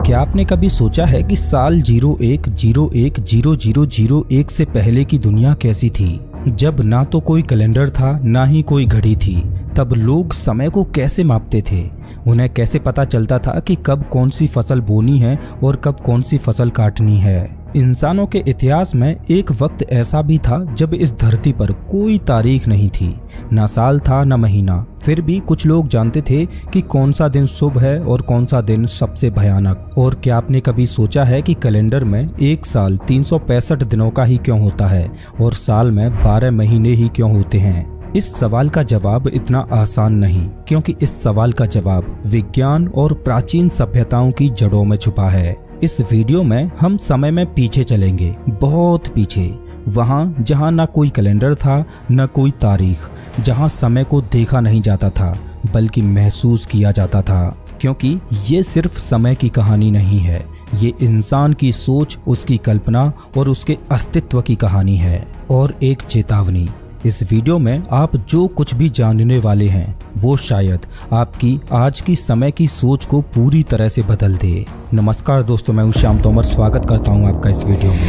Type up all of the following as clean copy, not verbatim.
क्या आपने कभी सोचा है कि साल 01010001 से पहले की दुनिया कैसी थी, जब ना तो कोई कैलेंडर था ना ही कोई घड़ी थी। तब लोग समय को कैसे मापते थे, उन्हें कैसे पता चलता था कि कब कौन सी फसल बोनी है और कब कौन सी फसल काटनी है। इंसानों के इतिहास में एक वक्त ऐसा भी था जब इस धरती पर कोई तारीख नहीं थी, ना साल था ना महीना। फिर भी कुछ लोग जानते थे कि कौन सा दिन शुभ है और कौन सा दिन सबसे भयानक। और क्या आपने कभी सोचा है कि कैलेंडर में एक साल 365 दिनों का ही क्यों होता है और साल में 12 महीने ही क्यों होते हैं? इस सवाल का जवाब इतना आसान नहीं, क्योंकि इस सवाल का जवाब विज्ञान और प्राचीन सभ्यताओं की जड़ों में छुपा है। इस वीडियो में हम समय में पीछे चलेंगे, बहुत पीछे, वहाँ जहाँ ना कोई कैलेंडर था न कोई तारीख, जहाँ समय को देखा नहीं जाता था बल्कि महसूस किया जाता था। क्योंकि ये सिर्फ समय की कहानी नहीं है, ये इंसान की सोच, उसकी कल्पना और उसके अस्तित्व की कहानी है। और एक चेतावनी, इस वीडियो में आप जो कुछ भी जानने वाले हैं वो शायद आपकी आज की समय की सोच को पूरी तरह से बदल दे। नमस्कार दोस्तों, मैं हूं श्याम तोमर, स्वागत करता हूं आपका इस वीडियो में।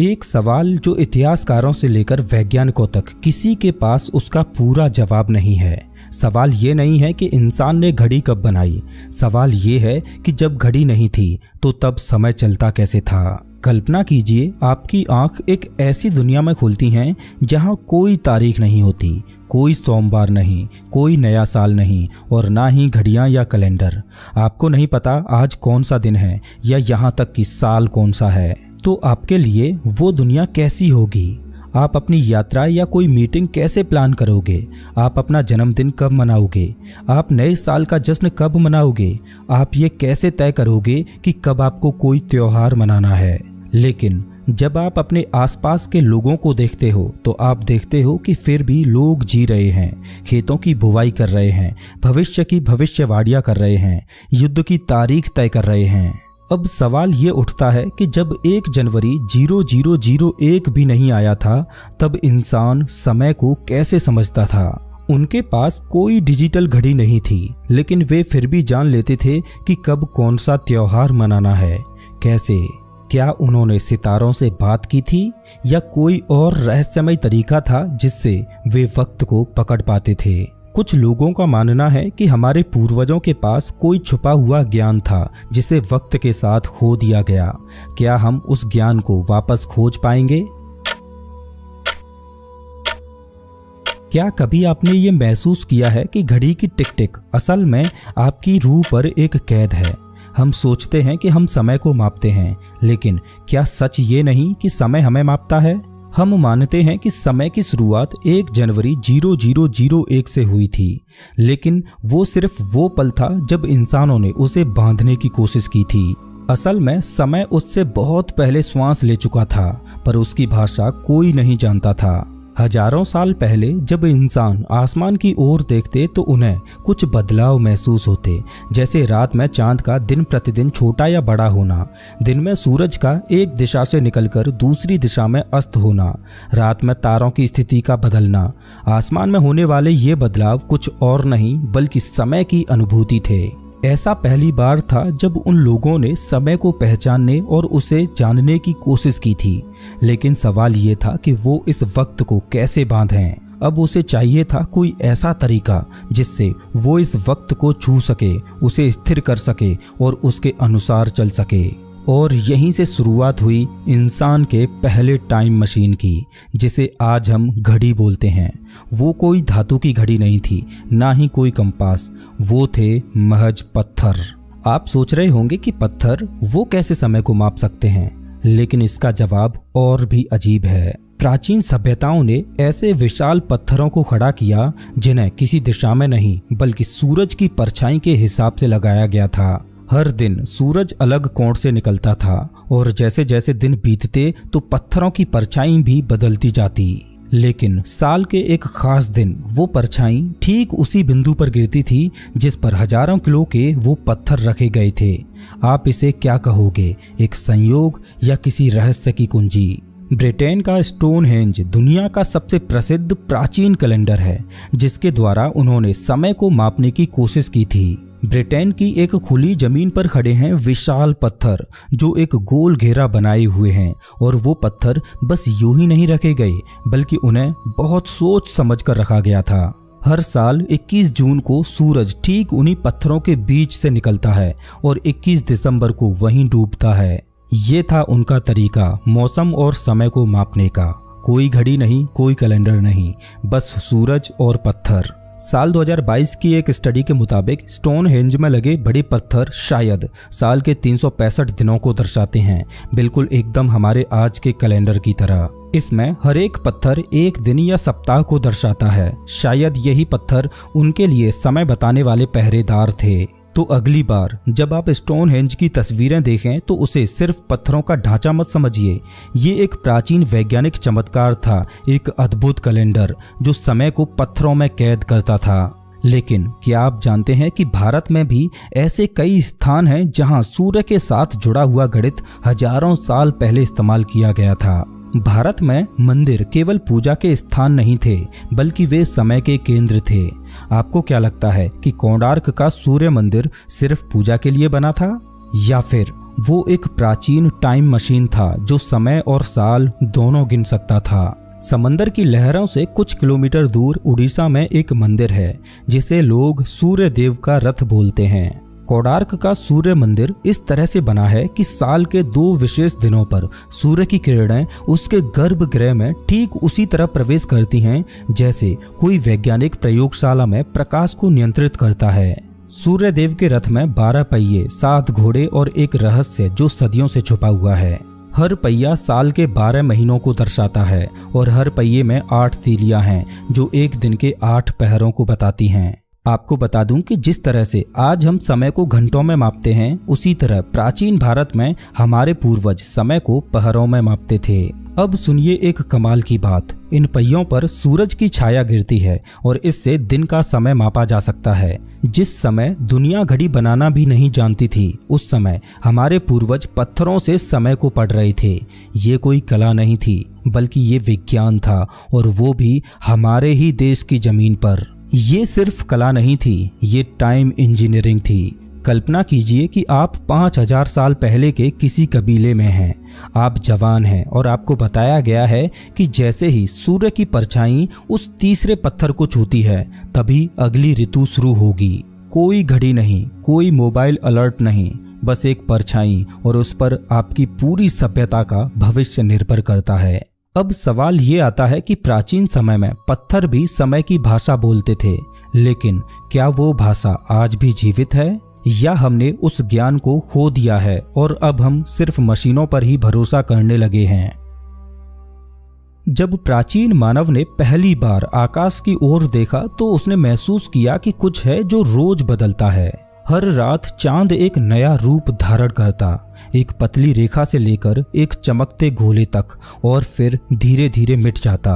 एक सवाल जो इतिहासकारों से लेकर वैज्ञानिकों तक किसी के पास उसका पूरा जवाब नहीं है। सवाल ये नहीं है कि इंसान ने घड़ी कब बनाई, सवाल ये है कि जब घड़ी नहीं थी तो तब समय चलता कैसे था। कल्पना कीजिए, आपकी आंख एक ऐसी दुनिया में खुलती हैं जहां कोई तारीख नहीं होती, कोई सोमवार नहीं, कोई नया साल नहीं और ना ही घड़ियां या कैलेंडर। आपको नहीं पता आज कौन सा दिन है या यहां तक कि साल कौन सा है। तो आपके लिए वो दुनिया कैसी होगी? आप अपनी यात्रा या कोई मीटिंग कैसे प्लान करोगे? आप अपना जन्मदिन कब मनाओगे? आप नए साल का जश्न कब मनाओगे? आप ये कैसे तय करोगे कि कब आपको कोई त्योहार मनाना है? लेकिन जब आप अपने आसपास के लोगों को देखते हो तो आप देखते हो कि फिर भी लोग जी रहे हैं, खेतों की बुवाई कर रहे हैं, भविष्य की भविष्यवाणियां कर रहे हैं, युद्ध की तारीख तय कर रहे हैं। अब सवाल ये उठता है कि जब 1 जनवरी 0001 भी नहीं आया था तब इंसान समय को कैसे समझता था? उनके पास कोई डिजिटल घड़ी नहीं थी, लेकिन वे फिर भी जान लेते थे कि कब कौन सा त्योहार मनाना है। कैसे? क्या उन्होंने सितारों से बात की थी या कोई और रहस्यमय तरीका था जिससे वे वक्त को पकड़ पाते थे? कुछ लोगों का मानना है कि हमारे पूर्वजों के पास कोई छुपा हुआ ज्ञान था जिसे वक्त के साथ खो दिया गया। क्या हम उस ज्ञान को वापस खोज पाएंगे? क्या कभी आपने ये महसूस किया है कि घड़ी की टिक टिक असल में आपकी रूह पर एक कैद है? हम सोचते हैं कि हम समय को मापते हैं, लेकिन क्या सच ये नहीं कि समय हमें मापता है? हम मानते हैं कि समय की शुरुआत 1 जनवरी 0001 से हुई थी, लेकिन वो सिर्फ वो पल था जब इंसानों ने उसे बांधने की कोशिश की थी। असल में समय उससे बहुत पहले श्वास ले चुका था, पर उसकी भाषा कोई नहीं जानता था। हजारों साल पहले जब इंसान आसमान की ओर देखते तो उन्हें कुछ बदलाव महसूस होते, जैसे रात में चांद का दिन प्रतिदिन छोटा या बड़ा होना, दिन में सूरज का एक दिशा से निकलकर दूसरी दिशा में अस्त होना, रात में तारों की स्थिति का बदलना। आसमान में होने वाले ये बदलाव कुछ और नहीं बल्कि समय की अनुभूति थे। ऐसा पहली बार था जब उन लोगों ने समय को पहचानने और उसे जानने की कोशिश की थी, लेकिन सवाल ये था कि वो इस वक्त को कैसे बांधें। अब उसे चाहिए था कोई ऐसा तरीका जिससे वो इस वक्त को छू सके, उसे स्थिर कर सके और उसके अनुसार चल सके। और यहीं से शुरुआत हुई इंसान के पहले टाइम मशीन की, जिसे आज हम घड़ी बोलते हैं। वो कोई धातु की घड़ी नहीं थी, ना ही कोई कंपास, वो थे महज पत्थर। आप सोच रहे होंगे कि पत्थर वो कैसे समय को माप सकते हैं, लेकिन इसका जवाब और भी अजीब है। प्राचीन सभ्यताओं ने ऐसे विशाल पत्थरों को खड़ा किया जिन्हें किसी दिशा में नहीं बल्कि सूरज की परछाई के हिसाब से लगाया गया था। हर दिन सूरज अलग कोण से निकलता था और जैसे जैसे दिन बीतते तो पत्थरों की परछाई भी बदलती जाती। लेकिन साल के एक खास दिन वो परछाई ठीक उसी बिंदु पर गिरती थी जिस पर हजारों किलो के वो पत्थर रखे गए थे। आप इसे क्या कहोगे, एक संयोग या किसी रहस्य की कुंजी? ब्रिटेन का स्टोनहेंज दुनिया का सबसे प्रसिद्ध प्राचीन कैलेंडर है जिसके द्वारा उन्होंने समय को मापने की कोशिश की थी। ब्रिटेन की एक खुली जमीन पर खड़े हैं विशाल पत्थर जो एक गोल घेरा बनाए हुए हैं, और वो पत्थर बस यूं ही नहीं रखे गए बल्कि उन्हें बहुत सोच समझ कर रखा गया था। हर साल 21 जून को सूरज ठीक उन्हीं पत्थरों के बीच से निकलता है और 21 दिसंबर को वहीं डूबता है। ये था उनका तरीका मौसम और समय को मापने का। कोई घड़ी नहीं, कोई कैलेंडर नहीं, बस सूरज और पत्थर। साल 2022 की एक स्टडी के मुताबिक स्टोनहेंज में लगे बड़े पत्थर शायद साल के 365 दिनों को दर्शाते हैं, बिल्कुल एकदम हमारे आज के कैलेंडर की तरह। इसमें हर एक पत्थर एक दिन या सप्ताह को दर्शाता है। शायद यही पत्थर उनके लिए समय बताने वाले पहरेदार थे। तो अगली बार जब आप स्टोनहेंज की तस्वीरें देखें तो उसे सिर्फ पत्थरों का ढांचा मत समझिए। ये एक प्राचीन वैज्ञानिक चमत्कार था, एक अद्भुत कैलेंडर जो समय को पत्थरों में कैद करता था। लेकिन क्या आप जानते हैं कि भारत में भी ऐसे कई स्थान हैं जहां सूर्य के साथ जुड़ा हुआ गणित हजारों साल पहले इस्तेमाल किया गया था। भारत में मंदिर केवल पूजा के स्थान नहीं थे बल्कि वे समय के केंद्र थे। आपको क्या लगता है कि कोणार्क का सूर्य मंदिर सिर्फ पूजा के लिए बना था, या फिर वो एक प्राचीन टाइम मशीन था जो समय और साल दोनों गिन सकता था? समंदर की लहरों से कुछ किलोमीटर दूर उड़ीसा में एक मंदिर है जिसे लोग सूर्य देव का रथ बोलते हैं। कोणार्क का सूर्य मंदिर इस तरह से बना है कि साल के 2 विशेष दिनों पर सूर्य की किरणें उसके गर्भगृह में ठीक उसी तरह प्रवेश करती हैं जैसे कोई वैज्ञानिक प्रयोगशाला में प्रकाश को नियंत्रित करता है। सूर्य देव के रथ में 12 पहिए, 7 घोड़े और एक रहस्य जो सदियों से छुपा हुआ है। हर पहिया साल के 12 महीनों को दर्शाता है और हर पहिए में 8 तीलियां हैं जो एक दिन के 8 पहरों को बताती हैं। आपको बता दूं कि जिस तरह से आज हम समय को घंटों में मापते हैं, उसी तरह प्राचीन भारत में हमारे पूर्वज समय को पहरों में मापते थे। अब सुनिए एक कमाल की बात, इन पहियों पर सूरज की छाया गिरती है और इससे दिन का समय मापा जा सकता है। जिस समय दुनिया घड़ी बनाना भी नहीं जानती थी, उस समय हमारे पूर्वज पत्थरों से समय को पढ़ रहे थे। ये कोई कला नहीं थी बल्कि ये विज्ञान था, और वो भी हमारे ही देश की जमीन पर। ये सिर्फ कला नहीं थी, ये टाइम इंजीनियरिंग थी। कल्पना कीजिए कि आप 5000 साल पहले के किसी कबीले में हैं। आप जवान हैं और आपको बताया गया है कि जैसे ही सूर्य की परछाई उस तीसरे पत्थर को छूती है तभी अगली ऋतु शुरू होगी। कोई घड़ी नहीं, कोई मोबाइल अलर्ट नहीं, बस एक परछाई, और उस पर आपकी पूरी सभ्यता का भविष्य निर्भर करता है। अब सवाल ये आता है कि प्राचीन समय में पत्थर भी समय की भाषा बोलते थे, लेकिन क्या वो भाषा आज भी जीवित है, या हमने उस ज्ञान को खो दिया है और अब हम सिर्फ मशीनों पर ही भरोसा करने लगे हैं? जब प्राचीन मानव ने पहली बार आकाश की ओर देखा तो उसने महसूस किया कि कुछ है जो रोज बदलता है। हर रात चांद एक नया रूप धारण करता, एक पतली रेखा से लेकर एक चमकते गोले तक, और फिर धीरे धीरे मिट जाता।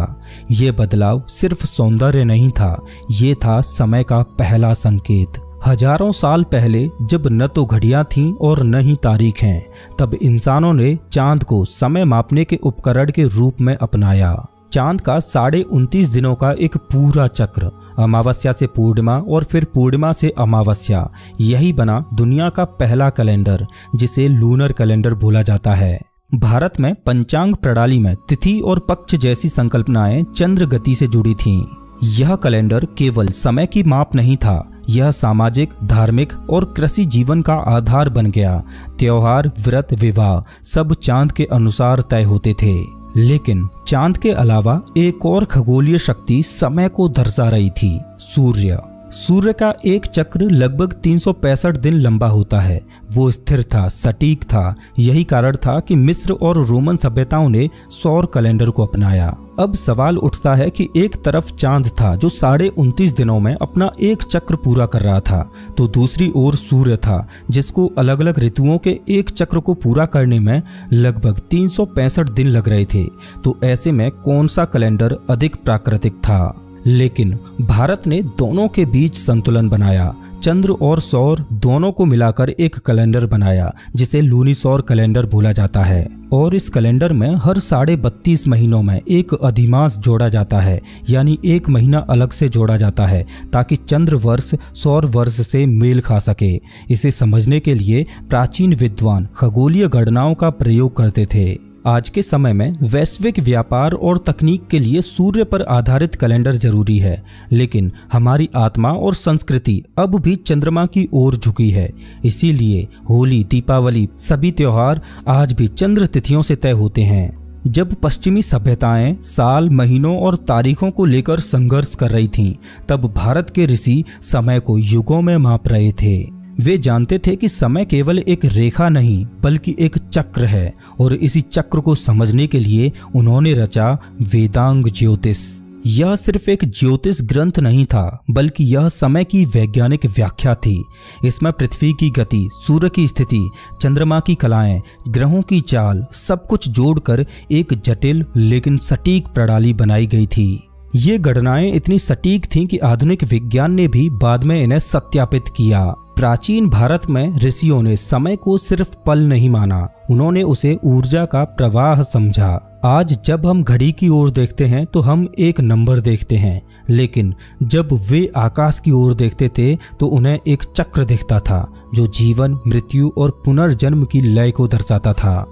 ये बदलाव सिर्फ सौंदर्य नहीं था, ये था समय का पहला संकेत। हजारों साल पहले जब न तो घड़ियां थीं और न ही तारीख हैं, तब इंसानों ने चांद को समय मापने के उपकरण के रूप में अपनाया। चांद का 29.5 दिनों का एक पूरा चक्र, अमावस्या से पूर्णिमा और फिर पूर्णिमा से अमावस्या, यही बना दुनिया का पहला कैलेंडर जिसे लूनर कैलेंडर बोला जाता है। भारत में पंचांग प्रणाली में तिथि और पक्ष जैसी संकल्पनाएं चंद्र गति से जुड़ी थीं। यह कैलेंडर केवल समय की माप नहीं था, यह सामाजिक, धार्मिक और कृषि जीवन का आधार बन गया। त्योहार, व्रत, विवाह सब चांद के अनुसार तय होते थे। लेकिन चांद के अलावा एक और खगोलीय शक्ति समय को दर्शा रही थी, सूर्य। सूर्य का एक चक्र लगभग 365 दिन लंबा होता है। वो स्थिर था, सटीक था। यही कारण था कि मिस्र और रोमन सभ्यताओं ने सौर कैलेंडर को अपनाया। अब सवाल उठता है कि एक तरफ चांद था जो 29.5 दिनों में अपना एक चक्र पूरा कर रहा था, तो दूसरी ओर सूर्य था जिसको अलग अलग ऋतुओं के एक चक्र को पूरा करने में लगभग 365 दिन लग रहे थे। तो ऐसे में कौन सा कैलेंडर अधिक प्राकृतिक था? लेकिन भारत ने दोनों के बीच संतुलन बनाया। चंद्र और सौर दोनों को मिलाकर एक कैलेंडर बनाया जिसे लूनीसौर कैलेंडर बोला जाता है। और इस कैलेंडर में हर 32.5 महीनों में एक अधिमास जोड़ा जाता है, यानी एक महीना अलग से जोड़ा जाता है ताकि चंद्र वर्ष सौर वर्ष से मेल खा सके। इसे समझने के लिए प्राचीन विद्वान खगोलीय गणनाओं का प्रयोग करते थे। आज के समय में वैश्विक व्यापार और तकनीक के लिए सूर्य पर आधारित कैलेंडर जरूरी है, लेकिन हमारी आत्मा और संस्कृति अब भी चंद्रमा की ओर झुकी है। इसीलिए होली, दीपावली, सभी त्योहार आज भी चंद्र तिथियों से तय होते हैं। जब पश्चिमी सभ्यताएं साल, महीनों और तारीखों को लेकर संघर्ष कर रही थीं, तब भारत के ऋषि समय को युगों में माप रहे थे। वे जानते थे कि समय केवल एक रेखा नहीं बल्कि एक चक्र है, और इसी चक्र को समझने के लिए उन्होंने रचा वेदांग ज्योतिष। यह सिर्फ एक ज्योतिष ग्रंथ नहीं था, बल्कि यह समय की वैज्ञानिक व्याख्या थी। इसमें पृथ्वी की गति, सूर्य की स्थिति, चंद्रमा की कलाएं, ग्रहों की चाल, सब कुछ जोड़कर एक जटिल लेकिन सटीक प्रणाली बनाई गई थी। ये गणनाएं इतनी सटीक थीं कि आधुनिक विज्ञान ने भी बाद में इन्हें सत्यापित किया। प्राचीन भारत में ऋषियों ने समय को सिर्फ पल नहीं माना, उन्होंने उसे ऊर्जा का प्रवाह समझा। आज जब हम घड़ी की ओर देखते हैं तो हम एक नंबर देखते हैं, लेकिन जब वे आकाश की ओर देखते थे तो उन्हें एक चक्र दिखता था जो जीवन, मृत्यु और पुनर्जन्म की लय को दर्शाता था।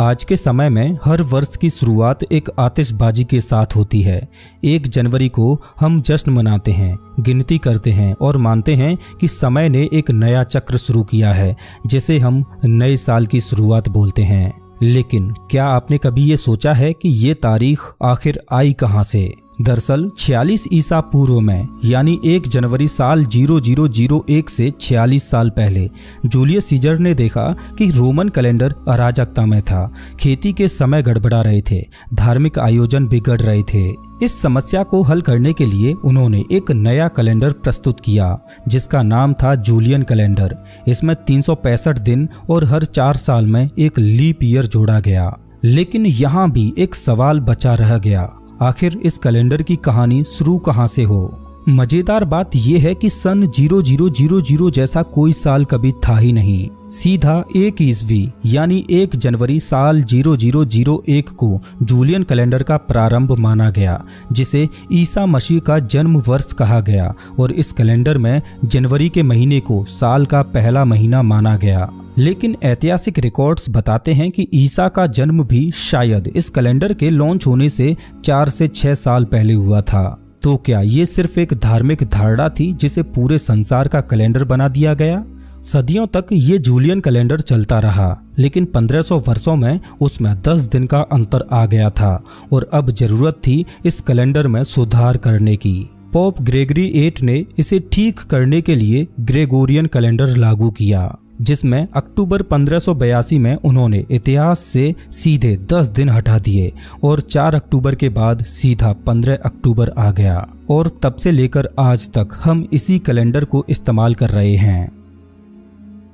आज के समय में हर वर्ष की शुरुआत एक आतिशबाजी के साथ होती है। 1 जनवरी को हम जश्न मनाते हैं, गिनती करते हैं और मानते हैं कि समय ने एक नया चक्र शुरू किया है, जिसे हम नए साल की शुरुआत बोलते हैं। लेकिन क्या आपने कभी ये सोचा है कि ये तारीख आखिर आई कहाँ से? दरअसल 46 ईसा पूर्व में, यानी 1 जनवरी साल 0001 से 46 साल पहले जूलियस सीजर ने देखा कि रोमन कैलेंडर अराजकता में था। खेती के समय गड़बड़ा रहे थे, धार्मिक आयोजन बिगड़ रहे थे। इस समस्या को हल करने के लिए उन्होंने एक नया कैलेंडर प्रस्तुत किया जिसका नाम था जूलियन कैलेंडर। इसमें 365 दिन और हर 4 साल में एक लीप ईयर जोड़ा गया। लेकिन यहाँ भी एक सवाल बचा रह गया, आखिर इस कैलेंडर की कहानी शुरू कहाँ से हो? मजेदार बात यह है कि सन 0000 जैसा कोई साल कभी था ही नहीं। सीधा 1 ईस्वी यानी 1 जनवरी साल 0001 को जूलियन कैलेंडर का प्रारंभ माना गया, जिसे ईसा मसीह का जन्म वर्ष कहा गया। और इस कैलेंडर में जनवरी के महीने को साल का पहला महीना माना गया। लेकिन ऐतिहासिक रिकॉर्ड्स बताते हैं कि ईसा का जन्म भी शायद इस कैलेंडर के लॉन्च होने से 4 से 6 साल पहले हुआ था। तो क्या ये सिर्फ एक धार्मिक धारणा थी जिसे पूरे संसार का कैलेंडर बना दिया गया? सदियों तक ये जूलियन कैलेंडर चलता रहा, लेकिन 1500 वर्षों में उसमें 10 दिन का अंतर आ गया था और अब जरूरत थी इस कैलेंडर में सुधार करने की। पोप ग्रेगरी 8 ने इसे ठीक करने के लिए ग्रेगोरियन कैलेंडर लागू किया, जिसमें अक्टूबर 1582 में उन्होंने इतिहास से सीधे 10 दिन हटा दिए और 4 अक्टूबर के बाद सीधा 15 अक्टूबर आ गया। और तब से लेकर आज तक हम इसी कैलेंडर को इस्तेमाल कर रहे हैं।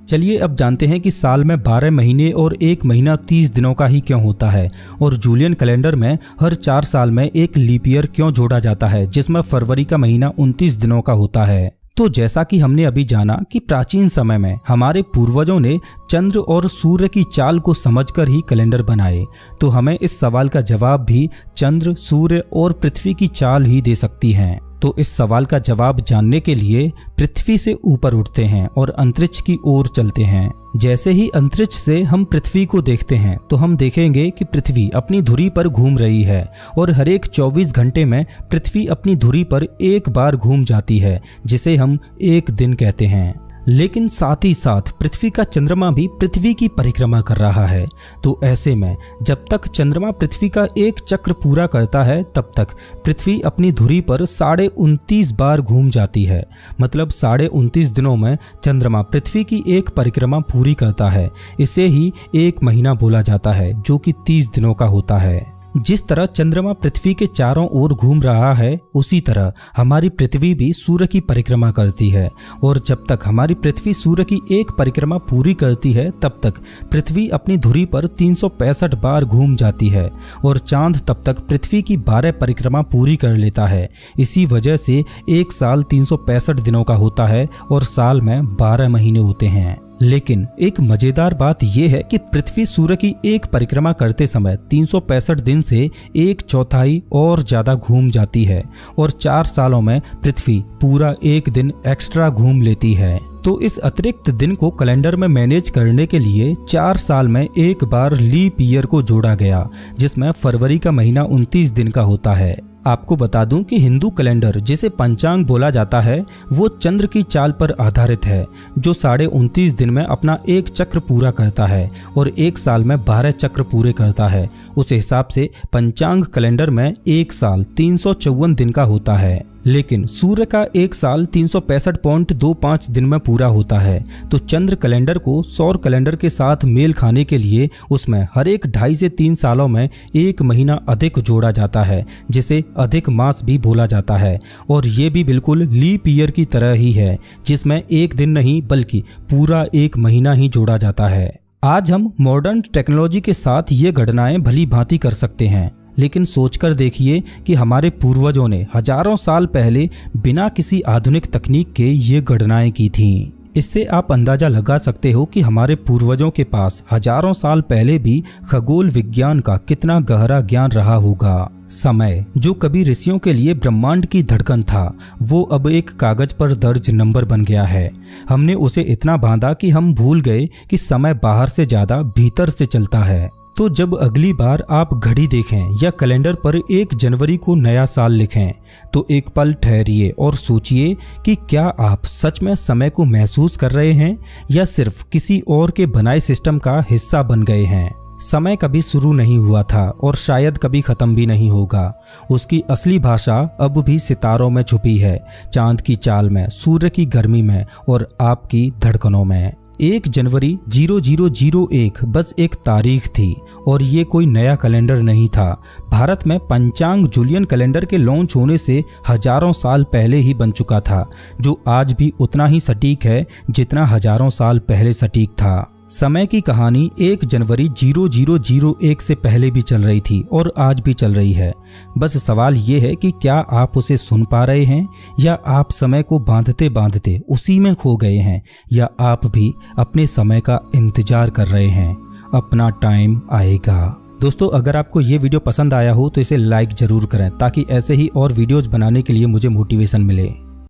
चलिए अब जानते हैं कि साल में 12 महीने और 1 महीना 30 दिनों का ही क्यों होता है, और जूलियन कैलेंडर में हर 4 साल में एक लीप ईयर क्यों जोड़ा जाता है, जिसमें फरवरी का महीना 29 दिनों का होता है। तो जैसा कि हमने अभी जाना कि प्राचीन समय में हमारे पूर्वजों ने चंद्र और सूर्य की चाल को समझकर ही कैलेंडर बनाए, तो हमें इस सवाल का जवाब भी चंद्र, सूर्य और पृथ्वी की चाल ही दे सकती हैं। तो इस सवाल का जवाब जानने के लिए पृथ्वी से ऊपर उठते हैं और अंतरिक्ष की ओर चलते हैं। जैसे ही अंतरिक्ष से हम पृथ्वी को देखते हैं तो हम देखेंगे कि पृथ्वी अपनी धुरी पर घूम रही है और हर एक 24 घंटे में पृथ्वी अपनी धुरी पर एक बार घूम जाती है, जिसे हम एक दिन कहते हैं। लेकिन साथ ही साथ पृथ्वी का चंद्रमा भी पृथ्वी की परिक्रमा कर रहा है। तो ऐसे में जब तक चंद्रमा पृथ्वी का एक चक्र पूरा करता है तब तक पृथ्वी अपनी धुरी पर 29.5 बार घूम जाती है। मतलब 29.5 दिनों में चंद्रमा पृथ्वी की एक परिक्रमा पूरी करता है। इसे ही एक महीना बोला जाता है, जो कि 30 दिनों का होता है। जिस तरह चंद्रमा पृथ्वी के चारों ओर घूम रहा है, उसी तरह हमारी पृथ्वी भी सूर्य की परिक्रमा करती है। और जब तक हमारी पृथ्वी सूर्य की एक परिक्रमा पूरी करती है, तब तक पृथ्वी अपनी धुरी पर 365 बार घूम जाती है और चांद तब तक पृथ्वी की 12 परिक्रमा पूरी कर लेता है। इसी वजह से एक साल 365 दिनों का होता है और साल में 12 महीने होते हैं। लेकिन एक मजेदार बात यह है कि पृथ्वी सूर्य की एक परिक्रमा करते समय 365 दिन से 1/4 और ज्यादा घूम जाती है और 4 सालों में पृथ्वी पूरा एक दिन एक्स्ट्रा घूम लेती है। तो इस अतिरिक्त दिन को कैलेंडर में मैनेज करने के लिए 4 साल में एक बार लीप ईयर को जोड़ा गया, जिसमें फरवरी का महीना 29 दिन का होता है। आपको बता दूं कि हिंदू कैलेंडर, जिसे पंचांग बोला जाता है, वो चंद्र की चाल पर आधारित है, जो 29.5 दिन में अपना एक चक्र पूरा करता है और एक साल में 12 चक्र पूरे करता है। उस हिसाब से पंचांग कैलेंडर में एक साल 354 दिन का होता है। लेकिन सूर्य का एक साल 365.25 दिन में पूरा होता है। तो चंद्र कैलेंडर को सौर कैलेंडर के साथ मेल खाने के लिए उसमें हर एक 2.5 से 3 सालों में एक महीना अधिक जोड़ा जाता है, जिसे अधिक मास भी बोला जाता है। और ये भी बिल्कुल लीप ईयर की तरह ही है, जिसमें एक दिन नहीं बल्कि पूरा एक महीना ही जोड़ा जाता है। आज हम मॉडर्न टेक्नोलॉजी के साथ ये गणनाएं भली भांति कर सकते हैं, लेकिन सोचकर देखिए कि हमारे पूर्वजों ने हजारों साल पहले बिना किसी आधुनिक तकनीक के ये गणनाएं की थीं। इससे आप अंदाजा लगा सकते हो कि हमारे पूर्वजों के पास हजारों साल पहले भी खगोल विज्ञान का कितना गहरा ज्ञान रहा होगा। समय, जो कभी ऋषियों के लिए ब्रह्मांड की धड़कन था, वो अब एक कागज पर दर्ज नंबर बन गया है। हमने उसे इतना बांधा कि हम भूल गए कि समय बाहर से ज्यादा भीतर से चलता है। तो जब अगली बार आप घड़ी देखें या कैलेंडर पर 1 जनवरी को नया साल लिखें, तो एक पल ठहरिए और सोचिए कि क्या आप सच में समय को महसूस कर रहे हैं या सिर्फ किसी और के बनाए सिस्टम का हिस्सा बन गए हैं। समय कभी शुरू नहीं हुआ था और शायद कभी खत्म भी नहीं होगा। उसकी असली भाषा अब भी सितारों में छुपी है, चांद की चाल में, सूर्य की गर्मी में और आपकी धड़कनों में। 1 जनवरी 0001 बस एक तारीख थी और ये कोई नया कैलेंडर नहीं था। भारत में पंचांग जूलियन कैलेंडर के लॉन्च होने से हजारों साल पहले ही बन चुका था, जो आज भी उतना ही सटीक है जितना हजारों साल पहले सटीक था। समय की कहानी 1 जनवरी 0001 से पहले भी चल रही थी और आज भी चल रही है। बस सवाल ये है कि क्या आप उसे सुन पा रहे हैं या आप समय को बांधते बांधते उसी में खो गए हैं, या आप भी अपने समय का इंतजार कर रहे हैं। अपना टाइम आएगा। दोस्तों, अगर आपको ये वीडियो पसंद आया हो तो इसे लाइक जरूर करें, ताकि ऐसे ही और वीडियोज बनाने के लिए मुझे मोटिवेशन मिले।